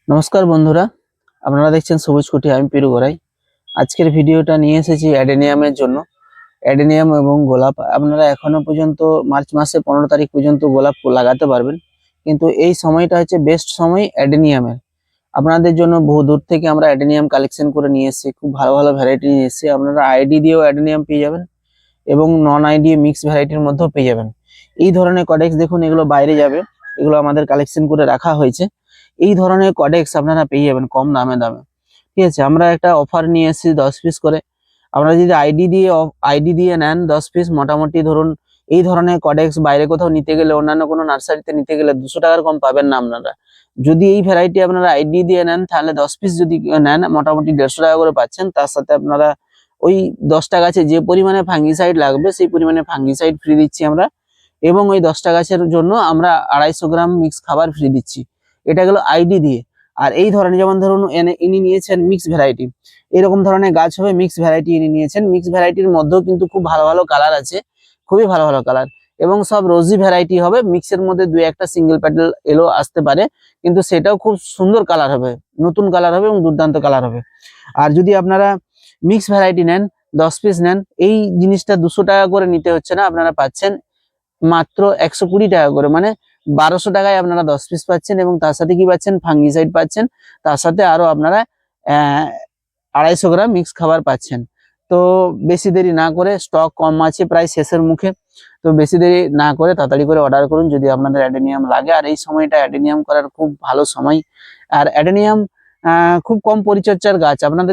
নমস্কার বন্ধুরা, আপনারা দেখছেন সবুজ কুঠি। আমি পিরু গড়াই। আজকের ভিডিওটা নিয়ে এসেছি অ্যাডেনিয়ামের জন্য। অ্যাডেনিয়াম এবং গোলাপ আপনারা এখনো পর্যন্ত মার্চ মাসে 15 তারিখ পর্যন্ত গোলাপ লাগাতে পারবেন, কিন্তু এই সময়টা হচ্ছে বেস্ট সময় অ্যাডেনিয়ামের। আপনাদের জন্য বহু দূর থেকে আমরা অ্যাডেনিয়াম কালেকশন করে নিয়ে এসেছি, খুব ভালো ভালো ভ্যারাইটি নিয়ে এসেছি। আপনারা আইডি দিয়েও অ্যাডেনিয়াম পেয়ে যাবেন এবং নন আইডি মিক্স ভ্যারাইটির মধ্যেও পেয়ে যাবেন। এই ধরনের কডেক্স দেখুন, এগুলো বাইরে যাবে, এগুলো আমাদের কালেকশন করে রাখা হয়েছে। এই ধরনের কডেক্স আপনারা পেয়ে যাবেন কম দামে। ঠিক আছে, আমরা একটা অফার নিয়ে এসেছি 10 পিস করে। আপনারা যদি আইডি দিয়ে নেন 10 পিস, মোটামুটি ধরুন এই ধরনের কডেক্স বাইরে কোথাও নিতে গেলে, অন্যান্য কোনো নার্সারিতে নিতে গেলে 200 টাকার কম পাবেন না আপনারা। যদি এই ভ্যারাইটি আপনারা আইডি দিয়ে নেন, তাহলে 10 পিস যদি নেন মোটামুটি 150 টাকা করে পাচ্ছেন। তার সাথে আপনারা ওই 10টা গাছে যে পরিমাণে ফাঙ্গিসাইড লাগবে সেই পরিমাণে ফাঙ্গিসাইড ফ্রি দিচ্ছি আমরা, এবং ওই 10টা গাছের জন্য আমরা 250 গ্রাম মিক্স খাবার ফ্রি দিচ্ছি। এটা গেল আইডি দিয়ে। আর এই ধরনের, যেমন ধরুন ইনি নিয়েছেন মিক্স ভ্যারাইটি, এরকম ধরনের গাছ হবে মিক্স ভ্যারাইটি ইনি নিয়েছেন। মিক্স ভ্যারাইটির মধ্যেও কিন্তু খুব ভালো ভালো কালার আছে, খুবই ভালো ভালো কালার, এবং সব রোজি ভ্যারাইটি হবে। মিক্সের মধ্যে দুই একটা সিঙ্গেল প্যাটেল এলো আসতে পারে, কিন্তু সেটাও খুব সুন্দর কালার হবে, নতুন কালার হবে এবং দুর্দান্ত কালার হবে। আর যদি আপনারা মিক্স ভ্যারাইটি নেন, 10 পিস নেন, এই জিনিসটা 200 টাকা করে নিতে হচ্ছে না, আপনারা পাচ্ছেন মাত্র 120 টাকা করে, মানে 1200 টাকায় আপনারা 10 পিস পাচ্ছেন। এবং তার সাথে কি পাচ্ছেন? ফাঙ্গিসাইড পাচ্ছেন, তার সাথে আরো আপনারা 250 গ্রাম মিক্স খাবার পাচ্ছেন। তো বেশি দেরি না করে, স্টক কম আছে, প্রায় শেষের মুখে, তো বেশি দেরি না করে তাড়াতাড়ি করে অর্ডার করুন যদি আপনাদের অ্যাডেনিয়াম লাগে। আর এই সময়টা অ্যাডেনিয়াম করার খুব ভালো সময়। আর অ্যাডেনিয়াম খুব কম পরিচর্যার গাছ, আপনারা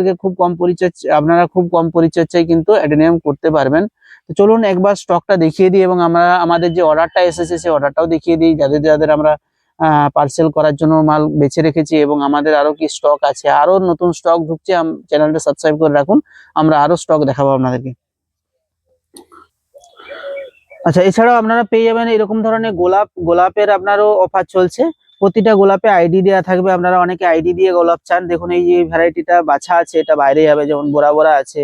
খুব কম পরিচর্যায় কিন্তু অ্যাডেনিয়াম করতে পারবেন। তো চলুন একবার স্টকটা দেখিয়ে দিই, এবং আমরা আমাদের যে অর্ডারটা এসেছে সেই অর্ডারটাও দেখিয়ে দিই, যাদের যাদের আমরা পার্সেল করার জন্য মাল বেছে রেখেছি, এবং আমাদের আরো কি স্টক আছে, আরো নতুন স্টক ঢুকছে। চ্যানেলটা সাবস্ক্রাইব করে রাখুন, আমরা আরো স্টক দেখাবো আপনাদেরকে। আচ্ছা, এছাড়াও আপনারা পেয়ে যাবেন এরকম ধরনের গোলাপের আপনারও অফার চলছে। প্রতিটা গোলাপে আইডি দেওয়া থাকবে, আপনারা অনেকে আইডি দিয়ে গোলাপ চান। দেখুন এই যে ভ্যারাইটিটা বাছা আছে, এটা বাইরে যাবে, যেমন বোরা বোরা আছে,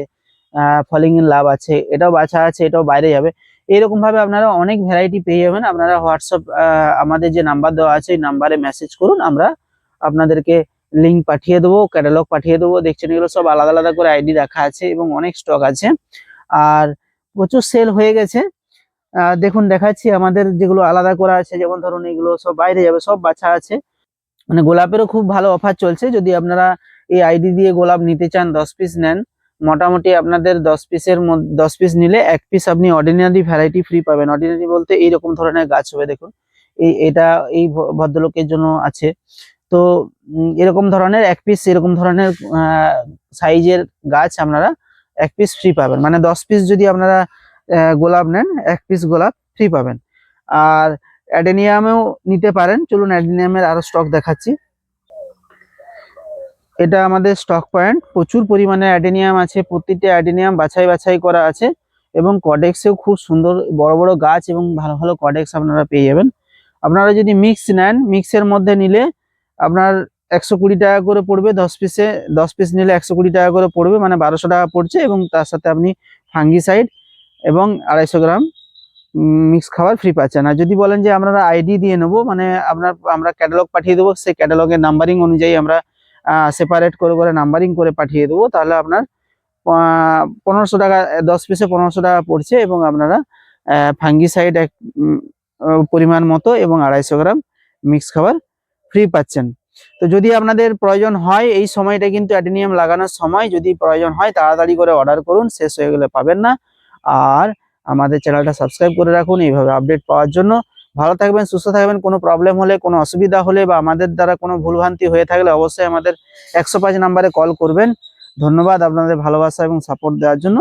ফলিং ইন লাভ আছে, এটাও বাছা আছে, এটাও বাইরে যাবে। এরকম ভাবে আপনারা অনেক ভ্যারাইটি পেয়ে যাবেন। আপনারা হোয়াটসঅ্যাপ আমাদের যে নাম্বার দেওয়া আছে এই নাম্বারে মেসেজ করুন, আমরা আপনাদেরকে লিঙ্ক পাঠিয়ে দেবো, ক্যাটালগ পাঠিয়ে দেবো। দেখছেন এগুলো সব আলাদা আলাদা করে আইডি রাখা আছে এবং অনেক স্টক আছে, আর প্রচুর সেল হয়ে গেছে। দেখুন দেখাচ্ছি আমাদের যেগুলো আলাদা করা আছে, যেমন ধরুন এগুলো সব বাইরে যাবে, সব বাছা আছে। মানে গোলাপেরও খুব ভালো অফার চলছে। যদি আপনারা এই আইডি দিয়ে গোলাপ নিতে চান, 10 পিস নেন, মোটামুটি আপনাদের 10 পিস নিলে 1 পিস আপনি অর্ডিনারি ভ্যারাইটি ফ্রি পাবেন। অর্ডিনারি বলতে এইরকম ধরনের গাছ হবে, দেখুন এটা এই ভদ্রলোকের জন্য আছে। তো এরকম ধরনের 1 পিস, এরকম ধরনের সাইজের গাছ আপনারা 1 পিস ফ্রি পাবেন। মানে 10 পিস যদি আপনারা গোলাপ নেন, 1 পিস গোলাপ ফ্রি পাবেন। আর অ্যাডেনিয়ামেও নিতে পারেন। চলুন অ্যাডেনিয়ামের আরো স্টক দেখাচ্ছি। এটা আমাদের স্টক পয়েন্ট, প্রচুর পরিমাণে অ্যাডেনিয়াম আছে, প্রতিটা অ্যাডেনিয়াম বাছাই বাছাই করা আছে, এবং কডেক্সেও খুব সুন্দর বড় বড় গাছ এবং ভালো ভালো কডেক্স আপনারা পেয়ে যাবেন। আপনারা যদি মিক্স নেন, মিক্সের মধ্যে নিলে আপনার 120 টাকা করে পড়বে। 10 পিস নিলে 120 টাকা করে পড়বে, মানে 1200 টাকা পড়ছে, এবং তার সাথে আপনি ফাঙ্গিসাইড এবং 250 গ্রাম মিক্স খাবার ফ্রি পাচ্ছেন। আর যদি বলেন যে আপনারা আইডি দিয়ে নেবো, মানে আমরা ক্যাটালগ পাঠিয়ে দেবো, সেই ক্যাটালগের নাম্বারিং অনুযায়ী আমরা সেপারেট করে করে নাম্বারিং করে পাঠিয়ে দেবো, তাহলে আপনার 1500 টাকা, 10 পিসে 1500 টাকা পড়ছে, এবং আপনারা ফাঙ্গিসাইড এক পরিমাণ মতো এবং 250 গ্রাম মিক্স খাবার ফ্রি পাচ্ছেন। তো যদি আপনাদের প্রয়োজন হয়, এই সময়টা কিন্তু অ্যাডেনিয়াম লাগানোর সময়, যদি প্রয়োজন হয় তাড়াতাড়ি করে অর্ডার করুন, শেষ হয়ে গেলে পাবেন না। আর আমাদের চ্যানেলটা সাবস্ক্রাইব করে রাখুন এইভাবে আপডেট পাওয়ার জন্য। ভালো থাকবেন, সুস্থ থাকবেন। কোনো প্রবলেম হলে, কোনো অসুবিধা হলে, বা আমাদের দ্বারা কোনো ভুলভ্রান্তি হয়ে থাকলে অবশ্যই আমাদের 105 নাম্বারে কল করবেন। ধন্যবাদ আপনাদের ভালোবাসা এবং সাপোর্ট দেওয়ার জন্য।